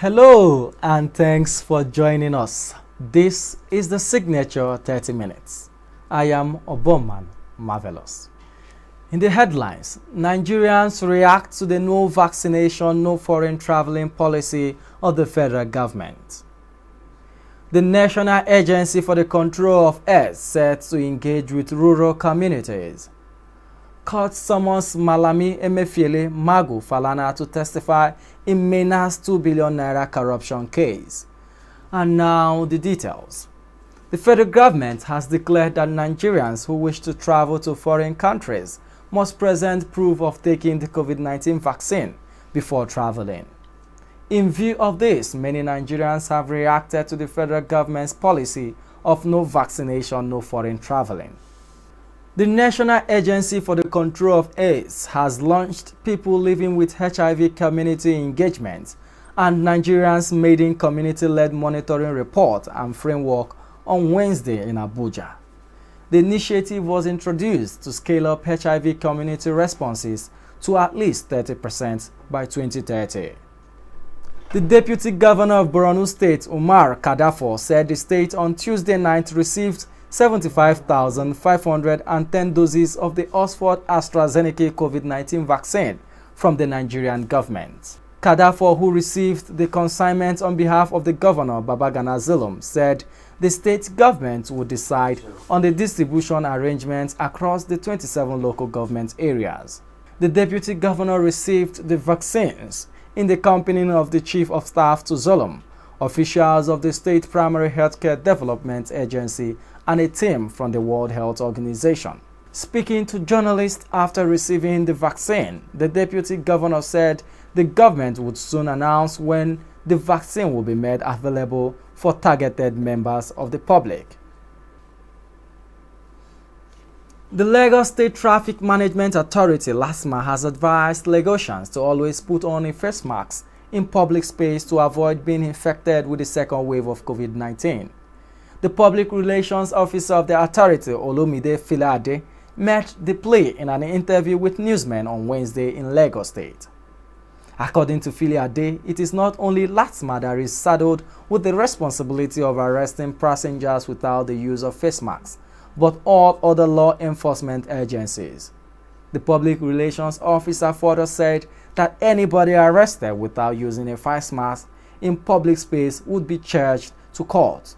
Hello and thanks for joining us. This is the Signature 30 Minutes. I am Oboman Marvelous. In the headlines, Nigerians react to the no vaccination, no foreign traveling policy of the federal government. The National Agency for the Control of AIDS set to engage with rural communities. Court summons Malami Emefiele Magu Falana to testify in Mena's 2 billion naira corruption case. And now the details. The federal government has declared that Nigerians who wish to travel to foreign countries must present proof of taking the COVID-19 vaccine before traveling. In view of this, many Nigerians have reacted to the federal government's policy of no vaccination, no foreign traveling. The National Agency for the Control of AIDS has launched People Living with HIV Community Engagement and Nigerians Maiden Community-led Monitoring Report and Framework on Wednesday in Abuja. The initiative was introduced to scale up HIV community responses to at least 30% by 2030. The Deputy Governor of Borno State, Umar Kadafo, said the state on Tuesday night received 75,510 doses of the Oxford AstraZeneca COVID-19 vaccine from the Nigerian government. Kadafo, who received the consignment on behalf of the governor, Babagana Zulum, said the state government would decide on the distribution arrangements across the 27 local government areas. The deputy governor received the vaccines in the company of the chief of staff to Zulum, officials of the State Primary Healthcare Development Agency, and a team from the World Health Organization. Speaking to journalists after receiving the vaccine, the deputy governor said the government would soon announce when the vaccine will be made available for targeted members of the public. The Lagos State Traffic Management Authority (LASTMA) has advised Lagosians to always put on a face mask in public space to avoid being infected with the second wave of COVID-19. The Public Relations Officer of the authority, Olumide Filade, made the plea in an interview with newsmen on Wednesday in Lagos State. According to Filade, it is not only LASTMA that is saddled with the responsibility of arresting passengers without the use of face masks, but all other law enforcement agencies. The Public Relations Officer further said that anybody arrested without using a face mask in public space would be charged to court.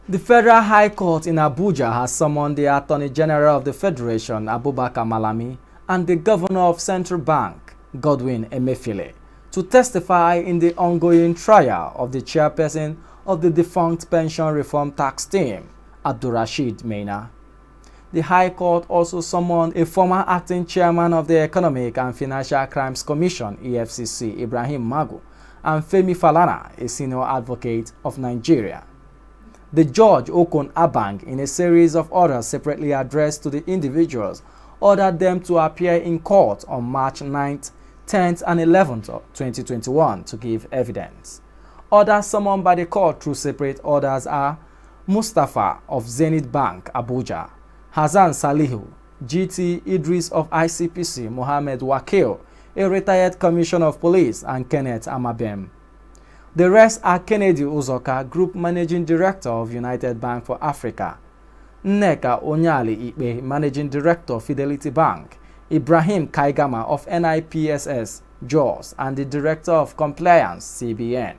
The Federal High Court in Abuja has summoned the Attorney General of the Federation, Abubakar Malami, and the Governor of Central Bank, Godwin Emefiele, to testify in the ongoing trial of the chairperson of the defunct pension reform tax team, Abdulrasheed Maina. The High Court also summoned a former acting chairman of the Economic and Financial Crimes Commission, EFCC, Ibrahim Magu, and Femi Falana, a senior advocate of Nigeria. The judge, Okon Abang, in a series of orders separately addressed to the individuals, ordered them to appear in court on March 9th, 10th, and 11th, 2021 to give evidence. Others summoned by the court through separate orders are Mustafa of Zenith Bank, Abuja, Hassan Salihu, GT Idris of ICPC, Mohammed Wakil, a retired commissioner of police, and Kenneth Amabem. The rest are Kennedy Uzoka, Group Managing Director of United Bank for Africa, Nneka Onyali Ikpe, Managing Director of Fidelity Bank, Ibrahim Kaigama of NIPSS, Jos, and the Director of Compliance, CBN.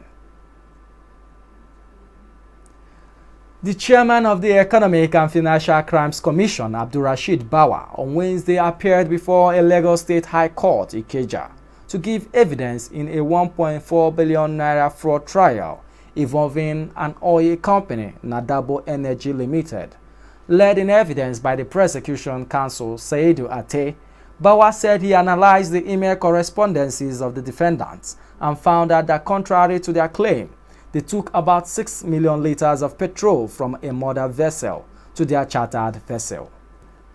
The chairman of the Economic and Financial Crimes Commission, Abdulrasheed Bawa, on Wednesday appeared before a Lagos State High Court, Ikeja, to give evidence in a 1.4 billion naira fraud trial involving an oil company, Nadabo Energy Limited. Led in evidence by the prosecution counsel, Saidu Ate, Bawa said he analyzed the email correspondences of the defendants and found out that contrary to their claim, they took about 6 million liters of petrol from a mother vessel to their chartered vessel.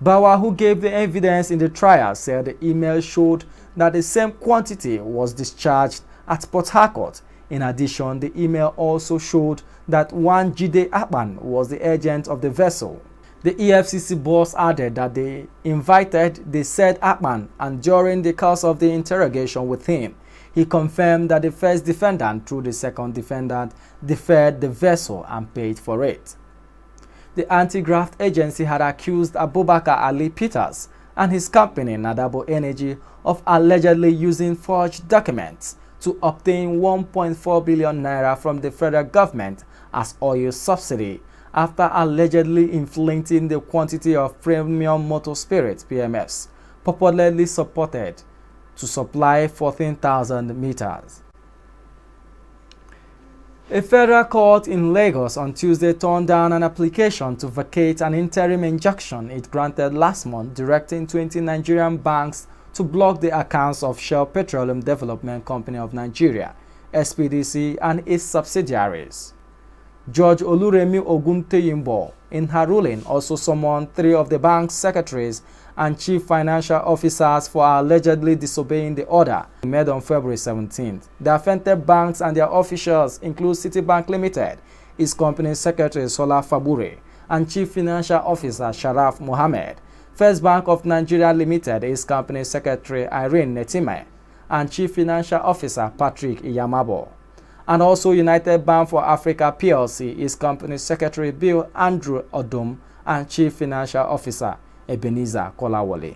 Bawa, who gave the evidence in the trial, said the email showed that the same quantity was discharged at Port Harcourt. In addition, the email also showed that one Jide Akpan was the agent of the vessel. The EFCC boss added that they invited the said Akpan, and during the course of the interrogation with him, He confirmed that the first defendant, through the second defendant, deferred the vessel and paid for it. The anti-graft agency had accused Abubakar Ali Peters and his company Nadabo Energy of allegedly using forged documents to obtain 1.4 billion naira from the federal government as oil subsidy after allegedly inflating the quantity of premium motor spirit (PMS) purportedly supported to supply 14,000 meters. A federal court in Lagos on Tuesday turned down an application to vacate an interim injunction it granted last month directing 20 Nigerian banks to block the accounts of Shell Petroleum Development Company of Nigeria, SPDC, and its subsidiaries. Judge Oluremi Ogunteyimbo, in her ruling, also summoned 3 of the bank's secretaries and chief financial officers for allegedly disobeying the order made on February 17th. The affected banks and their officials include Citibank Limited, its company secretary Sola Fabure, and chief financial officer Sharaf Mohammed, First Bank of Nigeria Limited, its company secretary Irene Netime, and chief financial officer Patrick Iyamabo, and also United Bank for Africa PLC, its company secretary Bill Andrew Odum, and chief financial officer Ebenezer Kolawole.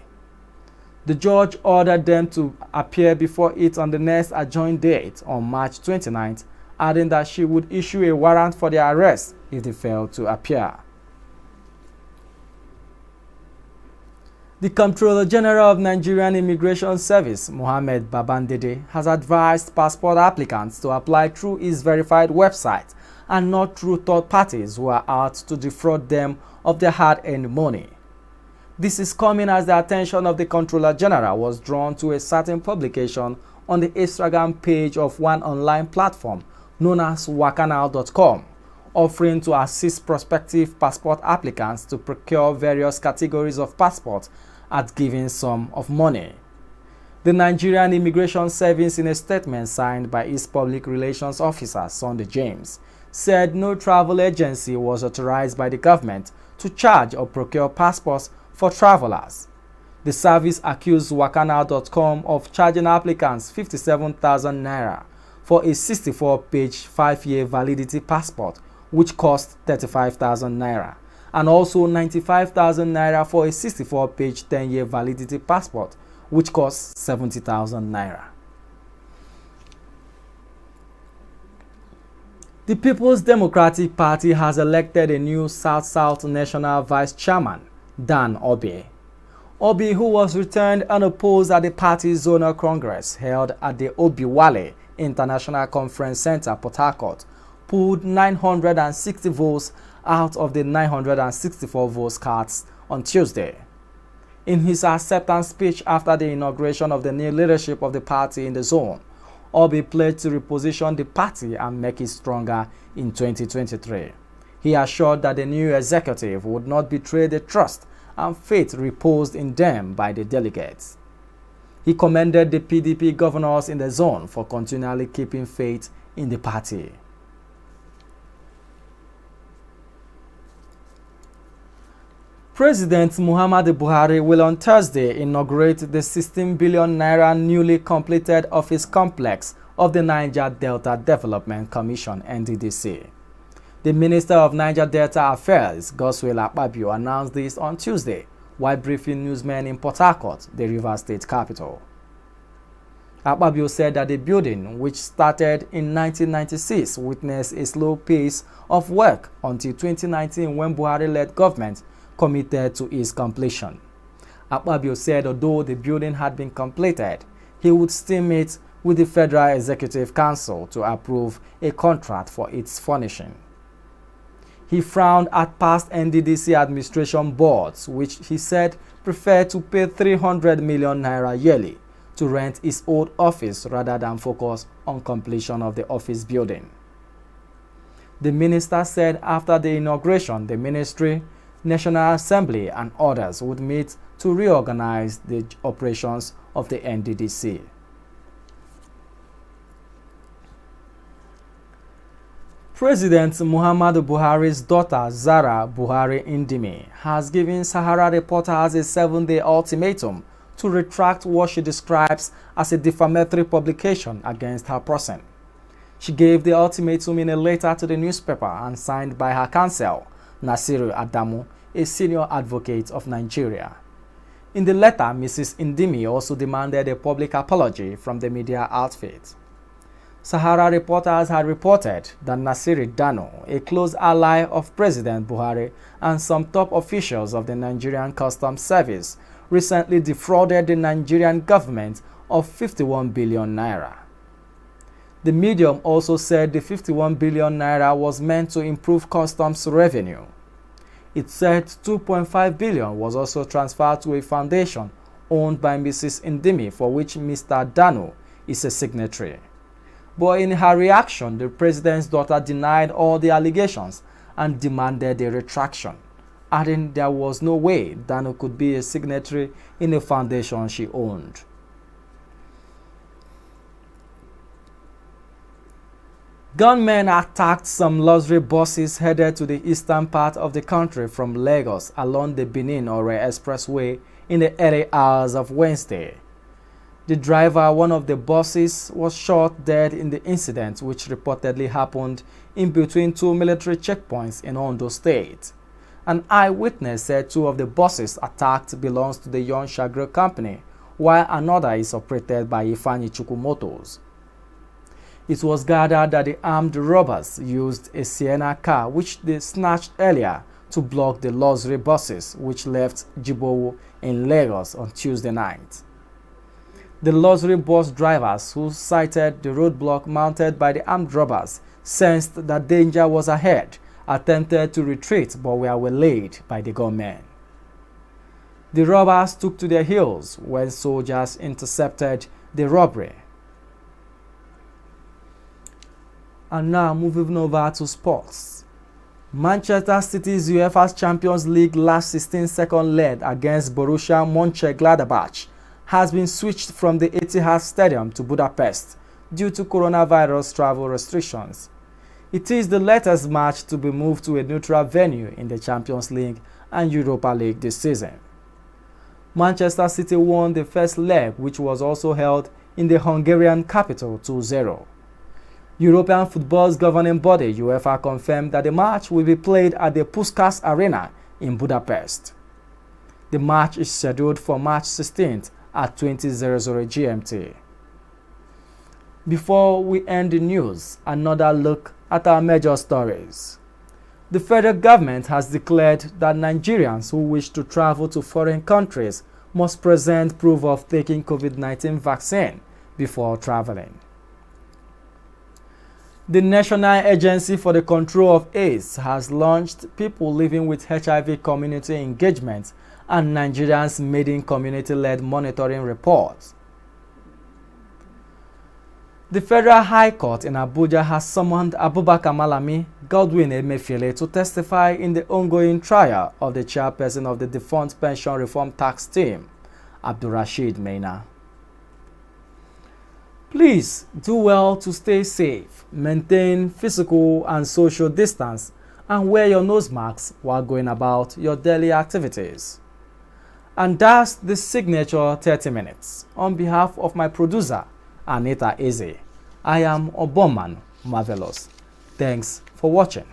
The judge ordered them to appear before it on the next adjourned date on March 29th, adding that she would issue a warrant for their arrest if they failed to appear. The Comptroller General of Nigerian Immigration Service, Mohammed Babandede, has advised passport applicants to apply through his verified website and not through third parties who are out to defraud them of their hard-earned money. This is coming as the attention of the Comptroller General was drawn to a certain publication on the Instagram page of one online platform known as wakanal.com, offering to assist prospective passport applicants to procure various categories of passports at given sum of money. The Nigerian Immigration Service, in a statement signed by its public relations officer Sunday James, said no travel agency was authorized by the government to charge or procure passports for travelers. The service accused wakanal.com of charging applicants 57,000 naira for a 64-page 5-year validity passport, which cost 35,000 naira, and also 95,000 naira for a 64-page 10-year validity passport, which costs 70,000 naira. The People's Democratic Party has elected a new South-South National Vice Chairman, Dan Obi. Obi, who was returned unopposed at the party's zonal congress held at the Obiwale International Conference Center, Port Harcourt, pulled 960 votes out of the 964 votes cast on Tuesday. In his acceptance speech after the inauguration of the new leadership of the party in the zone, Obi pledged to reposition the party and make it stronger in 2023. He assured that the new executive would not betray the trust and faith reposed in them by the delegates. He commended the PDP governors in the zone for continually keeping faith in the party. President Muhammadu Buhari will on Thursday inaugurate the 16 billion naira newly completed office complex of the Niger Delta Development Commission (NDDC). The Minister of Niger Delta Affairs, Godswill Akpabio, announced this on Tuesday while briefing newsmen in Port Harcourt, the Rivers State capital. Akpabio said that the building, which started in 1996, witnessed a slow pace of work until 2019 when Buhari-led government committed to its completion. Akpabio said although the building had been completed, he would still meet with the Federal Executive Council to approve a contract for its furnishing. He frowned at past NDDC administration boards, which he said preferred to pay 300 million naira yearly to rent its old office rather than focus on completion of the office building. The minister said after the inauguration, the ministry, National Assembly and others would meet to reorganize the operations of the NDDC. President Muhammadu Buhari's daughter Zara Buhari Indimi has given Sahara reporters a 7-day ultimatum to retract what she describes as a defamatory publication against her person. She gave the ultimatum in a letter to the newspaper and signed by her counsel, Nasiru Adamu, a senior advocate of Nigeria. In the letter, Mrs. Ndimi also demanded a public apology from the media outfit. Sahara reporters had reported that Nasiru Dano, a close ally of President Buhari and some top officials of the Nigerian Customs Service, recently defrauded the Nigerian government of 51 billion naira. The medium also said the 51 billion naira was meant to improve customs revenue. It said 2.5 billion was also transferred to a foundation owned by Mrs. Ndimi, for which Mr. Dano is a signatory. But in her reaction, the president's daughter denied all the allegations and demanded a retraction, adding there was no way Dano could be a signatory in a foundation she owned. Gunmen attacked some luxury buses headed to the eastern part of the country from Lagos along the Benin-Ore Expressway in the early hours of Wednesday. The driver, one of the buses, was shot dead in the incident, which reportedly happened in between two military checkpoints in Ondo State. An eyewitness said two of the buses attacked belongs to the Yon Shagro Company, while another is operated by Ifeanyi Chukwu Motors. It was gathered that the armed robbers used a Sienna car which they snatched earlier to block the luxury buses which left Jibowu in Lagos on Tuesday night. The luxury bus drivers who sighted the roadblock mounted by the armed robbers sensed that danger was ahead, attempted to retreat but were waylaid by the gunmen. The robbers took to their heels when soldiers intercepted the robbery. And now moving over to sports. Manchester City's UEFA Champions League last 16 second leg against Borussia Mönchengladbach has been switched from the Etihad Stadium to Budapest due to coronavirus travel restrictions. It is the latest match to be moved to a neutral venue in the Champions League and Europa League this season. Manchester City won the first leg, which was also held in the Hungarian capital, 2-0. European football's governing body, UEFA, confirmed that the match will be played at the Puskás Arena in Budapest. The match is scheduled for March 16th at 20:00 GMT. Before we end the news, another look at our major stories. The federal government has declared that Nigerians who wish to travel to foreign countries must present proof of taking COVID-19 vaccine before traveling. The National Agency for the Control of AIDS has launched People Living with HIV Community Engagement and Nigerians Maiden Community-led Monitoring Report. The Federal High Court in Abuja has summoned Abubakar Malami, Godwin Emefiele to testify in the ongoing trial of the chairperson of the defunct pension reform tax team, Abdulrasheed Maina. Please do well to stay safe, maintain physical and social distance, and wear your nose masks while going about your daily activities. And that's the signature 30 minutes. On behalf of my producer, Anita Eze, I am Oboman Marvelous. Thanks for watching.